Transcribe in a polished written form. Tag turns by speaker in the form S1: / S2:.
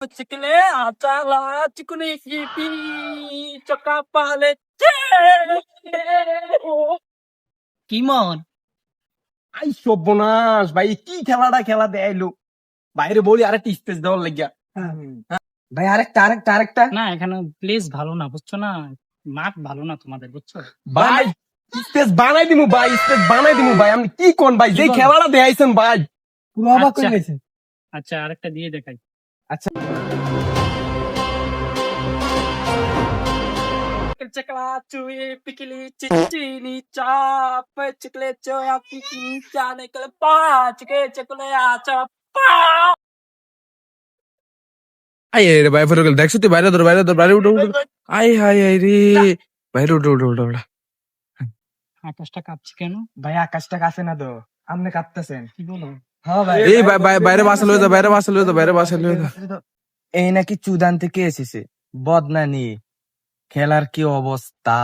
S1: चिकले आचाला चिकनी की चका पाले কি মন
S2: আই সর্বনাশ ভাই কি খেলাটা খেলা দেয়লো বাইরে বলি আরেকটা স্পেস দেওয়ার লাগিয়া ভাই আরেকটা
S1: না এখানে প্লেস ভালো না বুঝছো না মাঠ ভালো না তোমাদের বুঝছো
S2: ভাই স্পেস বানাই দিমু ভাই আমি কি কোন ভাই যে
S1: কি কোন?
S2: খেলাটা দেখাইছেন ভাই পুরো অবাক
S1: আচ্ছা।
S2: হয়ে গেছে
S1: আচ্ছা আরেকটা দিয়ে দেখাই
S2: আচ্ছা
S1: चकला चुई पिकली चिचीनी चाप चिकले चोया पिकली चाने कल पाँच के चकले आचा पा
S3: আই রে ভাই ফেরো গেল দেখছো তুই বাইরে ধর বাইরে উঠো আই হাই হাই রে বাইরে উঠো
S1: আকাশটা কাঁপছে কেন
S2: ভাই আকাশটা কাছে না তো আপনি কাঁপতেছেন
S1: কি বলো
S2: হ্যাঁ ভাই
S3: এই বাইরে বাসা লয়ে যা বাইরে বাসা লয়ে যা
S2: এই নাকি চুদান থেকে এসেছে বদনা নিয়ে খেলার কি অবস্থা